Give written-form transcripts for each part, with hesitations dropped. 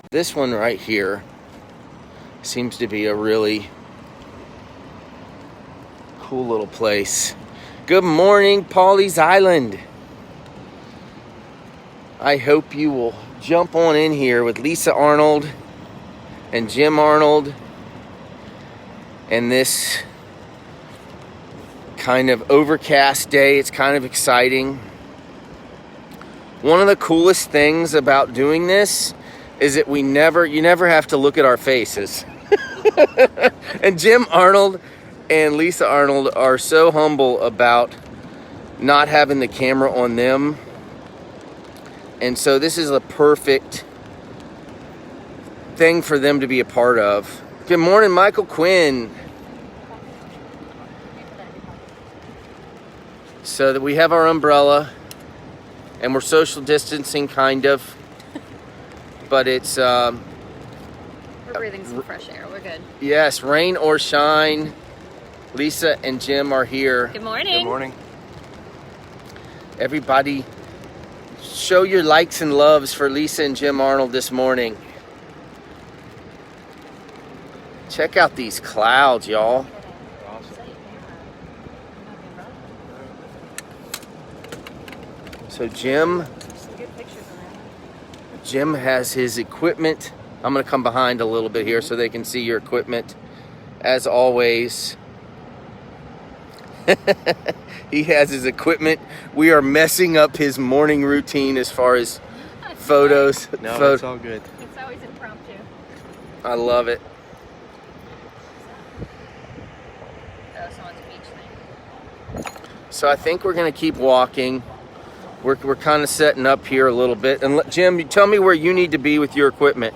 This one right here seems to be a really cool little place. Good morning, Pawleys Island. I hope you will jump on in here with Lisa Arnold and Jim Arnold and this kind of overcast day. It's kind of exciting. One of the coolest things about doing this is that you never have to look at our faces. And Jim Arnold and Lisa Arnold are so humble about not having the camera on them. And so this is a perfect thing for them to be a part of. Good morning, Michael Quinn. So that we have our umbrella and we're social distancing kind of. But it's we're breathing some fresh air. We're good. Yes, rain or shine. Lisa and Jim are here. Good morning. Good morning. Everybody, show your likes and loves for Lisa and Jim Arnold this morning. Check out these clouds, y'all. So Jim has his equipment. I'm going to come behind a little bit here so they can see your equipment. As always, he has his equipment. We are messing up his morning routine as far as photos. No, it's all good. It's always impromptu. I love it. Oh, someone's beach thing. So I think we're going to keep walking. We're kind of setting up here a little bit. And Jim, you tell me where you need to be with your equipment.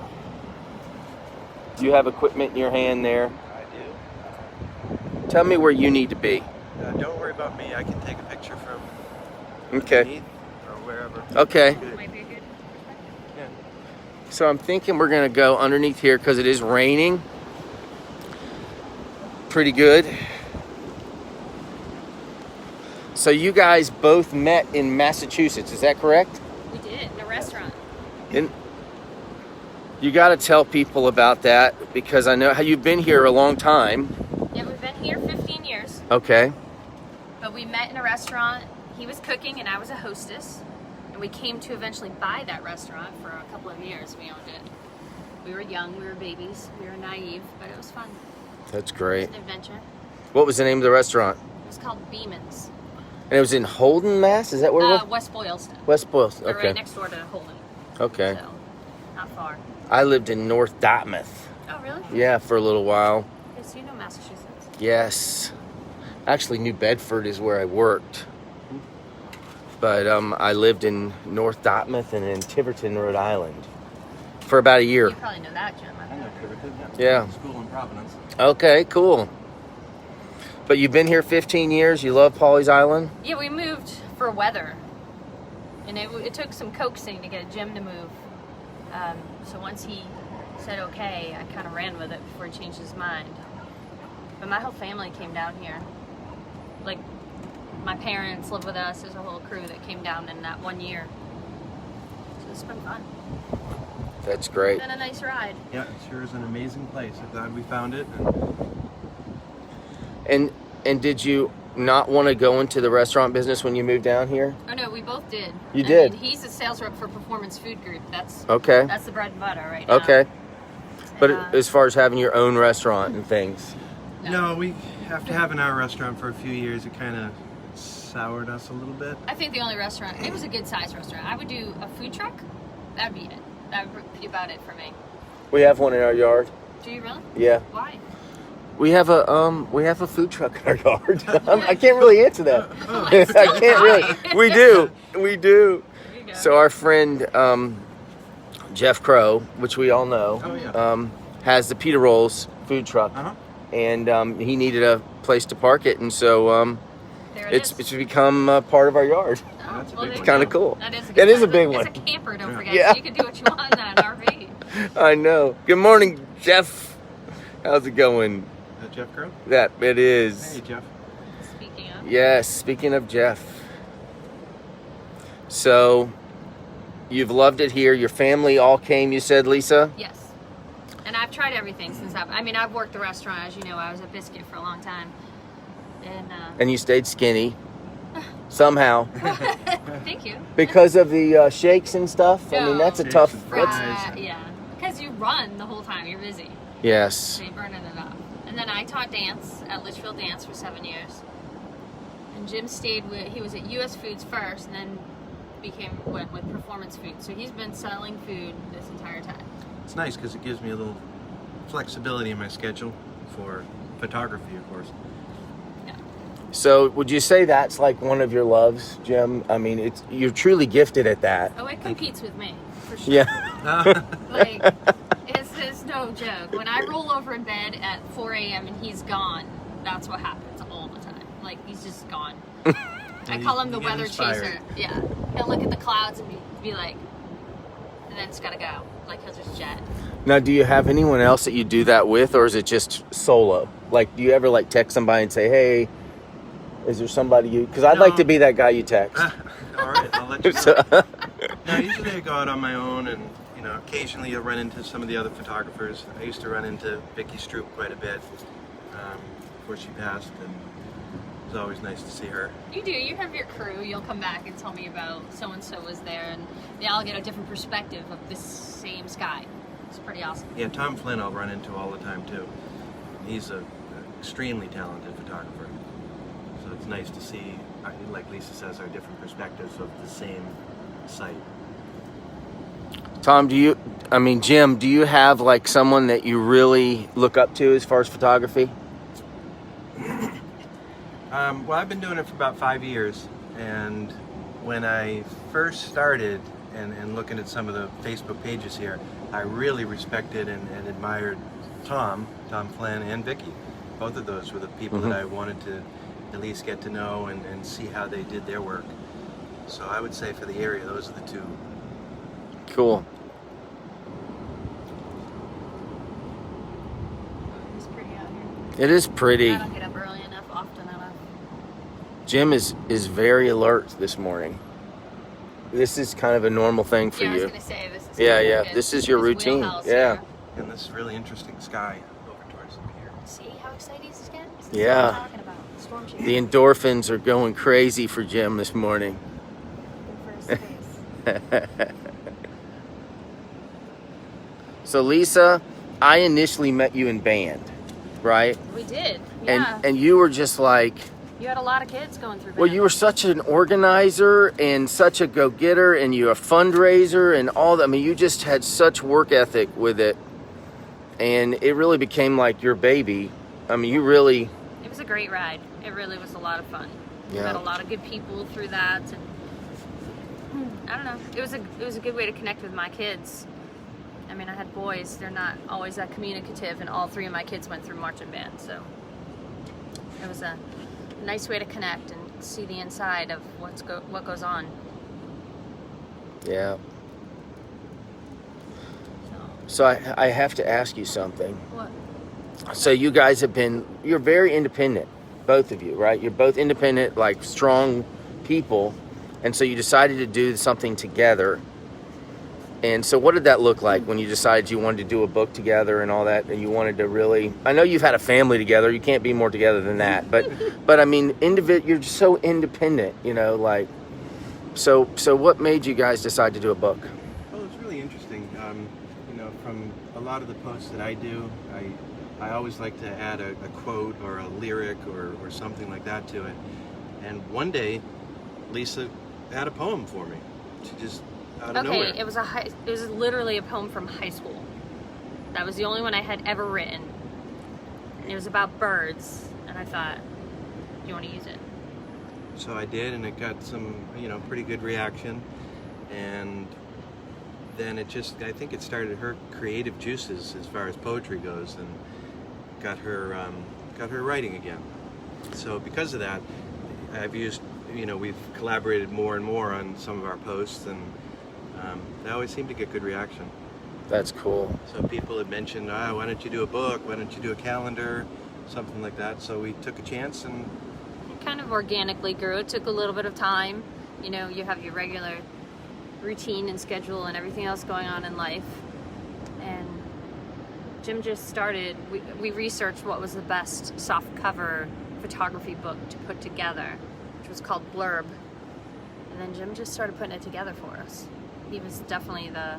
Do you have equipment in your hand there? I do. Tell me where you need to be. Don't worry about me. I can take a picture from Okay. underneath or wherever. Okay. Good. Might be a good Yeah. So I'm thinking we're going to go underneath here because it is raining. Pretty good. So you guys both met in Massachusetts, is that correct? We did in a restaurant. And you got to tell people about that because I know how you've been here a long time. Yeah, we've been here 15 years. Okay. But we met in a restaurant. He was cooking and I was a hostess. And we came to eventually buy that restaurant for a couple of years. We owned it. We were young, we were babies, we were naive, but it was fun. That's It great. was an adventure. What was the name of the restaurant? It was called Beeman's. And it was in Holden, Mass? Is that where it was? West Boylston. West Boylston. They're Okay. right next door to Holden. Okay. So, not far. I lived in North Dartmouth. Oh, really? Yeah, for a little while. Yes, you know Massachusetts. Yes. Actually, New Bedford is where I worked. But I lived in North Dartmouth and in Tiverton, Rhode Island for about a year. You probably know that, Jim. I know Tiverton. Yeah. School in Providence. Okay, cool. But you've been here 15 years. You love Pawleys Island? Yeah, we moved for weather. And it took some coaxing to get Jim to move. So once he said okay, I kind of ran with it before he changed his mind. But my whole family came down here. Like, my parents live with us. There's a whole crew that came down in that 1 year. So it's been fun. That's great. It's been a nice ride. Yeah, it sure is an amazing place. I'm glad we found it. And did you not want to go into the restaurant business when you moved down here? Oh no, we both did. You did? Mean, he's a sales rep for Performance Food Group. That's Okay. the bread and butter right now. Okay. But Uh, as far as having your own restaurant and things. No, we after having our restaurant for a few years, it kind of soured us a little bit. I think the only restaurant, it was a good sized restaurant. I would do a food truck. That'd be it. That would be about it for me. We have one in our yard. Do you really? Yeah. Why? We have a food truck in our yard. I can't really answer that. I can't really. We do. There you go. So our friend Jeff Crow, which we all know, Oh, yeah. has the Pita Rolls food truck, Uh-huh. and he needed a place to park it, and so There it's is. become part of our yard. Oh, That's a well, big there one. you Kind of go. cool. That is a It good is a one. big one. It's a camper, don't Yeah. forget. Yeah. So you can do what you want in that RV. I know. Good morning, Jeff. How's it going? Jeff Crow? That it is. Hey, Jeff. Speaking of. Yes, speaking of Jeff. So, You've loved it here. Your family all came, you said, Lisa? Yes. And I've tried everything since I've worked the restaurant, as you know. I was at Biscuit for a long time. And you stayed skinny. Somehow. Thank you. Because of the shakes and stuff? I mean, that's a tough... Yeah. Because you run the whole time. You're busy. Yes. So you're burning it up. And then I taught dance at Litchfield Dance for 7 years. And Jim he was at US Foods first, and then went with Performance Foods. So he's been selling food this entire time. It's nice because it gives me a little flexibility in my schedule for photography, of course. Yeah. So would you say that's like one of your loves, Jim? I mean, you're truly gifted at that. Oh, it competes with me, for sure. Yeah. Like, it's no joke. When I roll over in bed at 4 a.m. and he's gone, that's what happens all the time. Like, he's just gone. I call him the weather chaser. Yeah. He'll look at the clouds and be like, and then it's gotta go. Like, he'll just jet. Now, do you have anyone else that you do that with, or is it just solo? Like, do you ever, like, text somebody and say, hey, is there somebody you... Because I'd like to be that guy you text. All right, I'll let you know. No, usually I go out on my own, and, you know, occasionally you'll run into some of the other photographers. I used to run into Vicky Stroop quite a bit before she passed, and it was always nice to see her. You do. You have your crew. You'll come back and tell me about so-and-so was there, and I'll get a different perspective of this same sky. It's pretty awesome. Yeah, Tom Flynn I'll run into all the time, too. He's an extremely talented photographer. So it's nice to see, like Lisa says, our different perspectives of the same site. Tom, Jim, do you have, like, someone that you really look up to as far as photography? Well, I've been doing it for about 5 years, and when I first started and looking at some of the Facebook pages here, I really respected and admired Tom Flynn, and Vicky. Both of those were the people that I wanted to at least get to know and see how they did their work. So I would say for the area, those are the two. Cool. It's pretty out here. It is pretty. I don't get up early enough often enough. Jim is very alert this morning. This is kind of a normal thing for I was you. gonna say this is This is your his routine. wheelhouse Yeah. here. And this really interesting sky over towards up here. See how excited he's getting? This is Yeah. what I'm talking about. Storm chaser. The endorphins are going crazy for Jim this morning. Good for his face. So Lisa, I initially met you in band, right? We did. Yeah. And you were just like, You had a lot of kids going through. well, you were such an organizer and such a go-getter, and you're a fundraiser and all that. I mean, you just had such work ethic with it, and it really became like your baby. I mean, you really... It was a great ride. It really was a lot of fun. We Yeah. met a lot of good people through that, and I don't know. It was a good way to connect with my kids. I mean, I had boys. They're not always that communicative, and all three of my kids went through marching band, so it was a nice way to connect and see the inside of what goes on. Yeah. So, So I have to ask you something. what? So you guys you're very independent, both of you, right? You're both independent, like strong people. And so you decided to do something together. And so what did that look like when you decided you wanted to do a book together and all that? And you wanted to really, I know you've had a family together. You can't be more together than that. But I mean, you're just so independent, you know, like, so what made you guys decide to do a book? Well, it's really interesting. You know, from a lot of the posts that I do, I always like to add a quote or a lyric or something like that to it. And one day, Lisa had a poem for me. She just out of nowhere. Okay, it was literally a poem from high school. That was the only one I had ever written. And it was about birds. And I thought, do you want to use it? So I did, and it got some, you know, pretty good reaction. And then I think it started her creative juices as far as poetry goes, and got her writing again. So because of that, we've collaborated more and more on some of our posts, and they always seem to get good reaction. That's cool. So people had mentioned, why don't you do a book? Why don't you do a calendar? Something like that. So we took a chance, and It kind of organically grew. It took a little bit of time. You know, you have your regular routine and schedule and everything else going on in life. And Jim just started, we researched what was the best soft cover photography book to put together, which was called Blurb. And then Jim just started putting it together for us. He was definitely the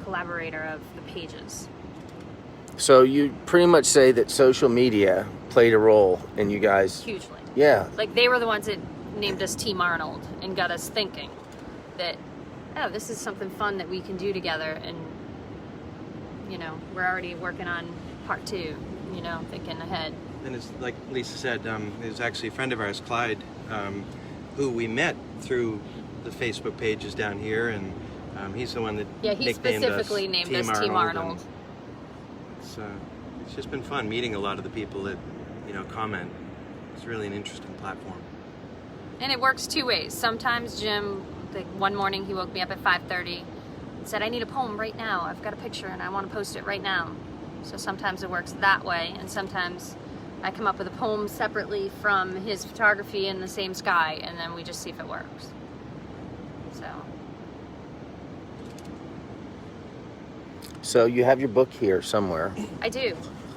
collaborator of the pages. So you pretty much say that social media played a role in you guys. Hugely. Yeah. Like, they were the ones that named us Team Arnold and got us thinking that, oh, this is something fun that we can do together. And, you know, we're already working on part 2, you know, thinking ahead. And it's like Lisa said, it was actually a friend of ours, Clyde, who we met through the Facebook pages down here, and he's the one that he specifically named us Team Arnold. It's just been fun meeting a lot of the people that, you know, comment. It's really an interesting platform. And it works 2 ways. Sometimes Jim, like one morning he woke me up at 5:30 and said, I need a poem right now. I've got a picture and I want to post it right now. So sometimes it works that way, and sometimes I come up with a poem separately from his photography in the same sky, and then we just see if it works. So you have your book here somewhere. I do.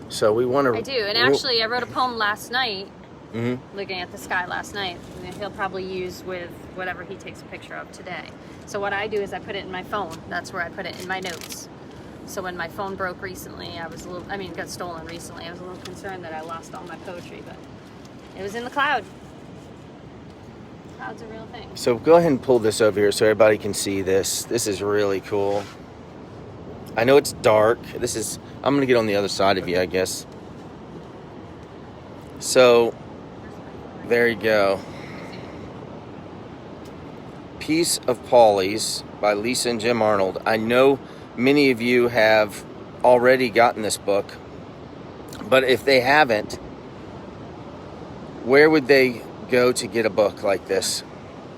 So we want to... I do. And actually, I wrote a poem last night, looking at the sky last night, that he'll probably use with whatever he takes a picture of today. So what I do is I put it in my phone. That's where I put it in my notes. So when my phone broke recently, it got stolen recently, I was a little concerned that I lost all my poetry, but it was in the cloud. Cloud's a real thing. So go ahead and pull this over here so everybody can see this. This is really cool. I know it's dark. I'm going to get on the other side of you, I guess. So, there you go. Piece of Pawleys by Lisa and Jim Arnold. I know many of you have already gotten this book, but if they haven't, where would they go to get a book like this?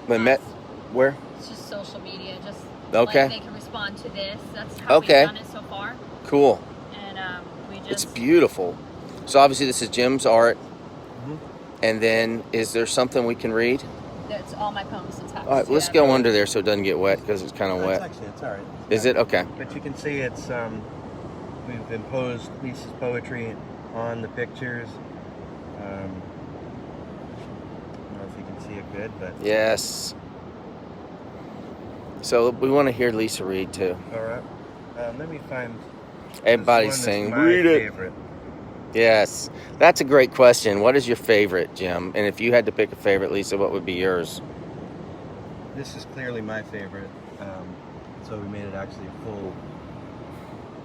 Where? It's just social media. Just okay. Like they can respond to this. That's how we've done it so far. Cool. And it's beautiful. So obviously this is Jim's art. And then is there something we can read? That's all my poems and text. All right, let's go under there so it doesn't get wet, because it's kind of wet. It's all right. Is it? Okay. But you can see it's we've imposed Lisa's poetry on the pictures. I don't know if you can see it good, but yes. So we want to hear Lisa read too. All right. Let me find. Everybody's saying, read it. Favorite. Yes, that's a great question. What is your favorite, Jim? And if you had to pick a favorite, Lisa, what would be yours? This is clearly my favorite. So we made it actually a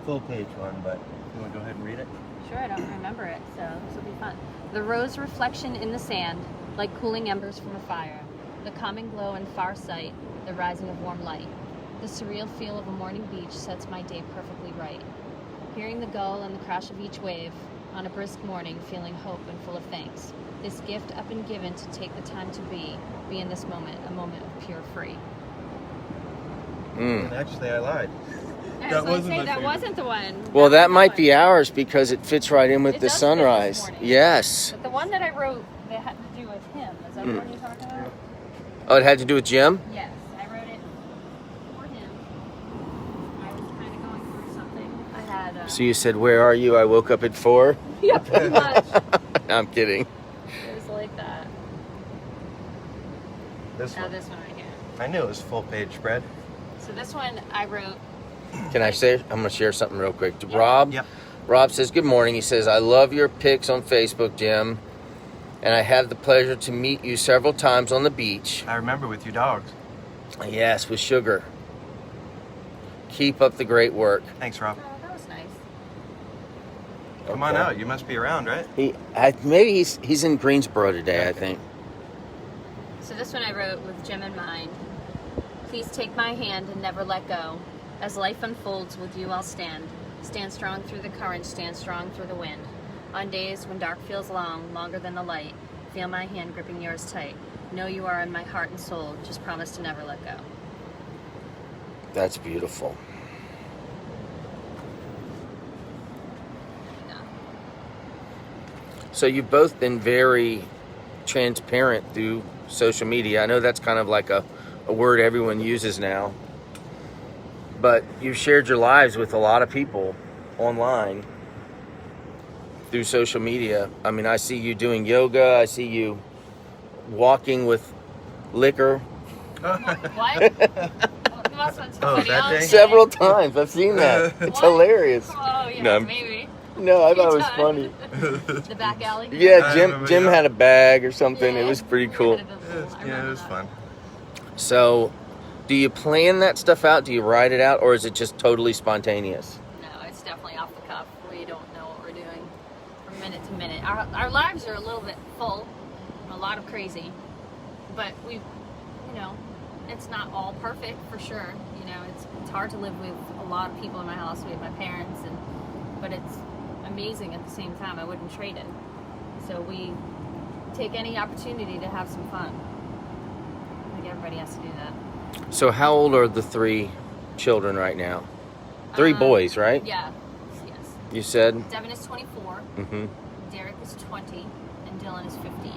full page one, but you want to go ahead and read it? Sure, I don't remember it, so this will be fun. The rose reflection in the sand, like cooling embers from a fire. The calming glow and far sight, the rising of warm light. The surreal feel of a morning beach sets my day perfectly right. Hearing the gull and the crash of each wave, on a brisk morning, feeling hope and full of thanks. This gift up and given to take the time to be in this moment, a moment of pure free. And actually, I lied. That wasn't the one. Well, that might be ours because it fits right in with the sunrise. Yes. But the one that I wrote that had to do with him, is that the one you're talking about? Oh, it had to do with Jim? Yes, I wrote it for him. I was kind of going through something. I had. So you said, "Where are you? I woke up at 4." Yeah, pretty much. No, I'm kidding. It was like that. This one right here. I knew it was full page spread. So this one I wrote. Can I say? I'm going to share something real quick. Yeah. Rob. Yep. Rob says, "Good morning." He says, "I love your pics on Facebook, Jim, and I have the pleasure to meet you several times on the beach." I remember with your dogs. Yes, with Sugar. Keep up the great work. Thanks, Rob. Oh, that was nice. Come on out. You must be around, right? Maybe he's in Greensboro today, I think. So this one I wrote with Jim in mind. Please take my hand and never let go. As life unfolds, with you I'll stand. Stand strong through the current, stand strong through the wind. On days when dark feels long, longer than the light, feel my hand gripping yours tight. Know you are in my heart and soul. Just promise to never let go. That's beautiful. Yeah. So you've both been very transparent through social media. I know that's kind of like a a word everyone uses now. But you've shared your lives with a lot of people online through social media. I mean, I see you doing yoga. I see you walking with liquor. What? It must have been somebody that day? else. Several times. I've seen that. It's What? hilarious. Oh, yeah, No, maybe. No, I thought it was Time. funny. The back alley? Yeah, I Jim remember, Jim yeah. had a bag or something. Yeah. It was pretty We cool. had a little- I Yeah, remember it was that. fun. So, do you plan that stuff out? Do you write it out, or is it just totally spontaneous? No, it's definitely off the cuff. We don't know what we're doing from minute to minute. Our lives are a little bit full, a lot of crazy, but it's not all perfect for sure. It's hard to live with a lot of people in my house. We have my parents, but it's amazing at the same time. I wouldn't trade it. So we take any opportunity to have some fun. I think everybody has to do that. So, how old are the 3 children right now? 3 boys, right? Yeah. Yes. You said? Devin is 24. Mm-hmm. Derek is 20, and Dylan is 15.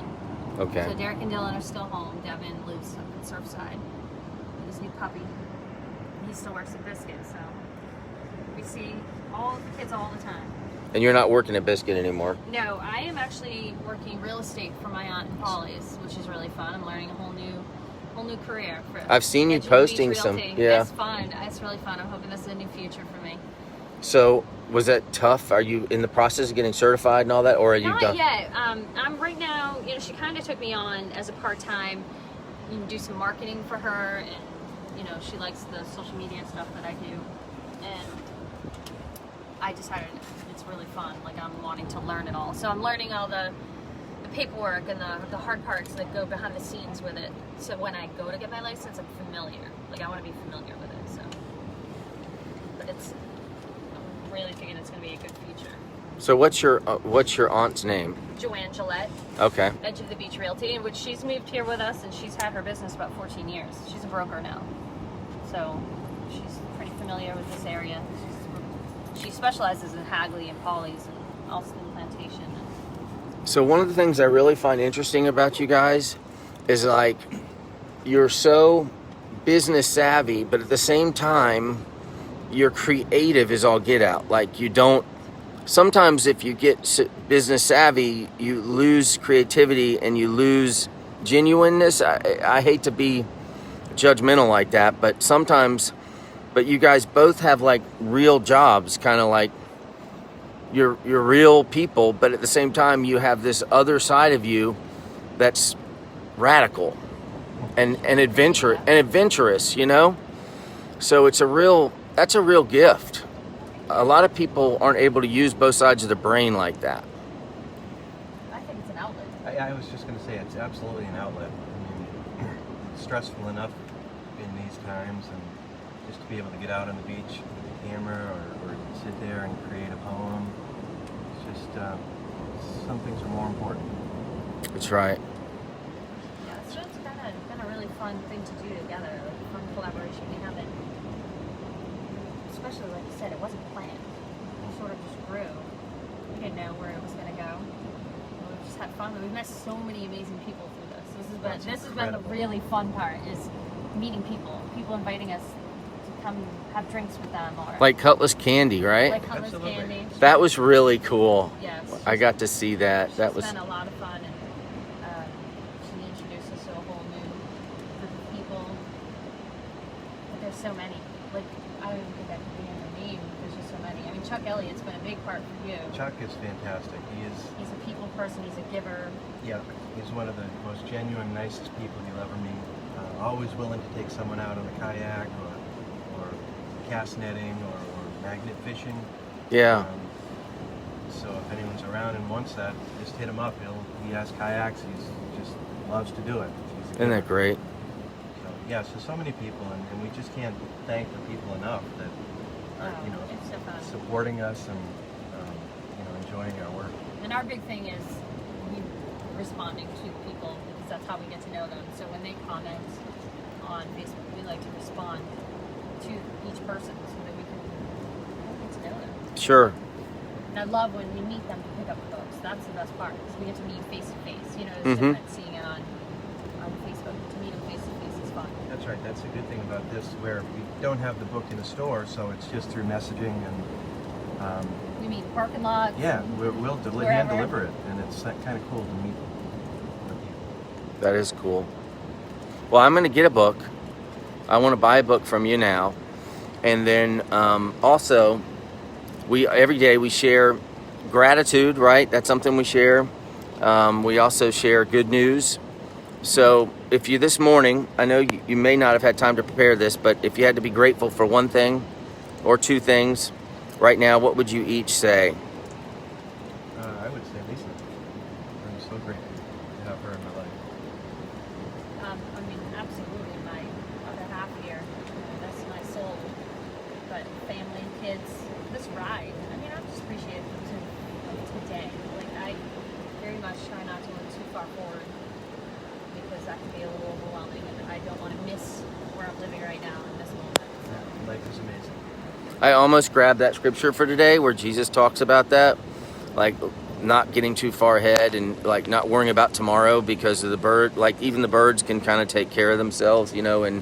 Okay. So Derek and Dylan are still home. Devin lives up in Surfside with his new puppy. He still works at Biscuit, so we see all the kids all the time. And you're not working at Biscuit anymore? No, I am actually working real estate for my aunt in Pawleys, which is really fun. I'm learning a whole new career. I've seen you Edge of the posting Beach some. realty. Yeah. It's fun. It's really fun. I'm hoping this is a new future for me. So, was that tough? Are you in the process of getting certified and all that, or are you Not done? yet. I'm right now. She kind of took me on as a part-time. You can do some marketing for her, and she likes the social media stuff that I do. And I decided it's really fun. Like, I'm wanting to learn it all. So I'm learning all the paperwork and the hard parts that go behind the scenes with it. So when I go to get my license, I'm familiar. Like, I want to be familiar with it. So, but I'm really thinking it's going to be a good future. So, what's your aunt's name? Joanne Gillette. Okay. Edge of the Beach Realty, in which she's moved here with us, and she's had her business about 14 years. She's a broker now, so she's pretty familiar with this area. She specializes in Hagley and Pawleys and Alston Plantation. So one of the things I really find interesting about you guys is, like, you're so business savvy, but at the same time, you're creative as all get out. Like, you don't. Sometimes if you get business savvy, you lose creativity and you lose genuineness. I hate to be judgmental like that, but sometimes, but you guys both have, like, real jobs, kind of like you're real people, but at the same time you have this other side of you that's radical and adventurous, So that's a real gift. A lot of people aren't able to use both sides of the brain like that. I think it's an outlet. I was just going to say it's absolutely an outlet. I mean, it's stressful enough in these times, and just to be able to get out on the beach with a camera or sit there and create a poem, it's just some things are more important. That's right. Yeah, it's just been a really fun thing to do together, like a fun collaboration. We haven't, especially like you said, it wasn't planned. It sort of just grew. We didn't know where it was going to go. We've just had fun. We've met so many amazing people through this. This has been the really fun part, is meeting people. People inviting us to come have drinks with them, or Like Cutlass Candy, right? like Cutlass Absolutely. Candy. That was really cool. Yes. I got to see that. It's That was been a lot of fun, and she introduced us to a whole new group of people. But there's so many. Like, I don't even think I could be in the name. There's just so many. I mean, Chuck Elliott's been a big part for you. Chuck is fantastic. He's a people person. He's a giver. He's one of the most genuine, nicest people you'll ever meet. Always willing to take someone out on a kayak or cast netting or magnet fishing. yeah. So if anyone's around and wants that, just hit him up. He has kayaks. He just loves to do it. He's a Isn't that giver. great? So many people, and we just can't thank the people enough that are It's so fun. supporting us and enjoying our work. And our big thing is responding to people, because that's how we get to know them. So when they comment on Facebook, we like to respond to each person so that we can get to know them. Sure. And I love when we meet them to pick up the books. That's the best part, because we get to meet face to face. It's Mhm. different seeing it on Facebook. To meet them face to face is fun. That's That's right. That's a good thing about this, where we don't have the book in the store, so it's just through messaging and. You mean parking lots? Yeah, we'll hand deliver it, and it's kind of cool to meet the people. That is cool. Well, I'm going to get a book. I want to buy a book from you now. And then also, every day we share gratitude, right? That's something we share. We also share good news. So if you this morning, I know you may not have had time to prepare this, but if you had to be grateful for one thing or two things right now, what would you each say? I would say Lisa. I'm so grateful to have her in my life. I mean, absolutely, my other half here. That's my soul. But family, kids, this ride. I mean, I'm just appreciative of today. Like, I very much try not to look too far forward because that can be a little overwhelming, and I don't want to miss where I'm living right now in this moment. So. Life is amazing. I almost grabbed that scripture for today where Jesus talks about that, like not getting too far ahead and like not worrying about tomorrow because of the bird. Like even the birds can kind of take care of themselves, you know. And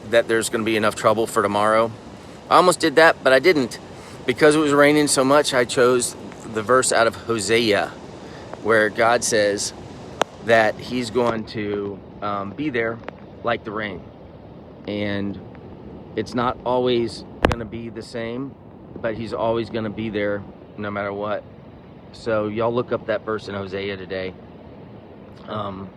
that there's going to be enough trouble for tomorrow. I almost did that, but I didn't because it was raining so much. I chose the verse out of Hosea, where God says that He's going to be there like the rain, and it's not always going to be the same, but He's always going to be there no matter what. So y'all look up that verse in Hosea today. And,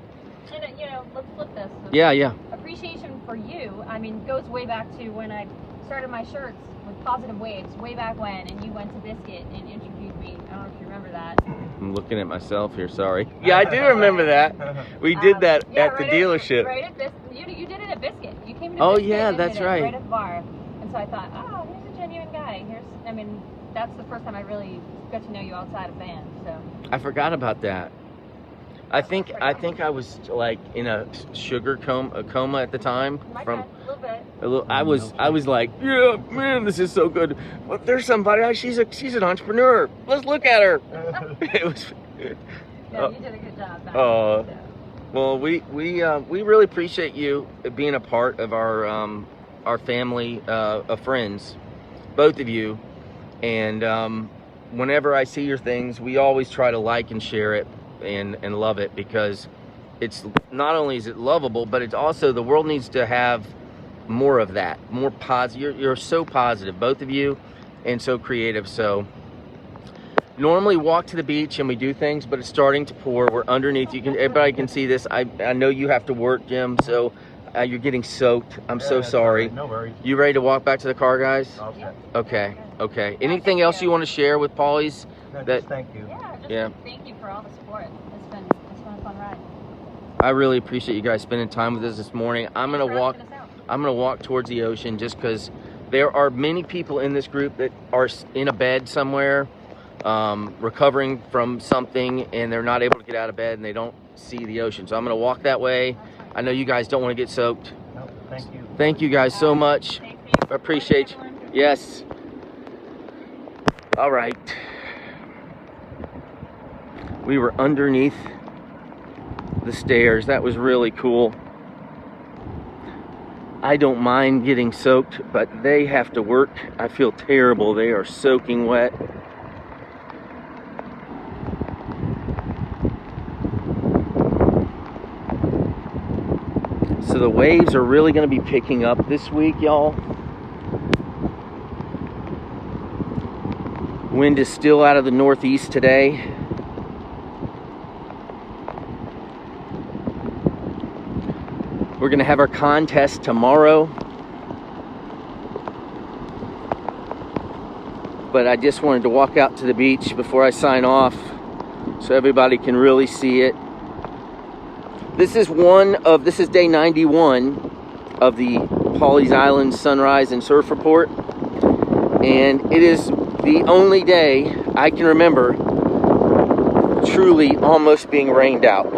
you know, let's flip this. Yeah. Appreciation for you, I mean, goes way back to when I started my shirts with Positive Waves, way back when, and you went to Biscuit and interviewed me. I don't know if you remember that. I'm looking at myself here, sorry. Yeah, I do remember that. We did that at the dealership. Right at Biscuit. You did it at Biscuit. You came to Oh, Biscuit yeah, and that's did it right. Right at the bar. And so I thought, oh, here's a genuine guy. I mean, that's the first time I really got to know you outside of band, so. I forgot about that. I think I was like in a sugar coma at the time. A little bit. I was like, yeah, man, this is so good. But there's somebody. She's an entrepreneur. Let's look at her. It was. No, you did a good job. Back then, so. Well, we really appreciate you being a part of our family of friends, both of you. And whenever I see your things, we always try to like and share it and love it, because it's not only is it lovable, but it's also the world needs to have more of that, more positive. You're so positive, both of you, and so creative. So normally walk to the beach and we do things, but it's starting to pour. We're underneath. Everybody can see this. I know you have to work, Jim, so you're getting soaked. I'm so sorry. No worries. You ready to walk back to the car, guys? Okay. Okay. Anything else you want to share with Pawleys? Just thank you. Yeah, thank you for all the support. It's been a fun ride. I really appreciate you guys spending time with us this morning. I'm gonna walk towards the ocean just because there are many people in this group that are in a bed somewhere, recovering from something, and they're not able to get out of bed and they don't see the ocean. So I'm gonna walk that way. I know you guys don't want to get soaked. No, thank you. Thank you guys so much. I appreciate you. Yes. All right. We were underneath the stairs. That was really cool. I don't mind getting soaked, but they have to work. I feel terrible. They are soaking wet. So the waves are really going to be picking up this week, y'all. Wind is still out of the northeast today. We're going to have our contest tomorrow. But I just wanted to walk out to the beach before I sign off so everybody can really see it. This is day 91 of the Pawleys Island Sunrise and Surf Report. And it is the only day I can remember truly almost being rained out.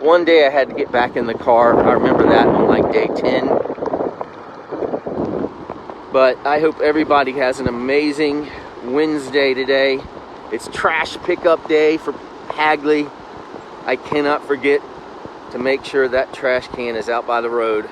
One day I had to get back in the car. I remember that on like day 10. But I hope everybody has an amazing Wednesday today. It's trash pickup day for Hagley. I cannot forget to make sure that trash can is out by the road.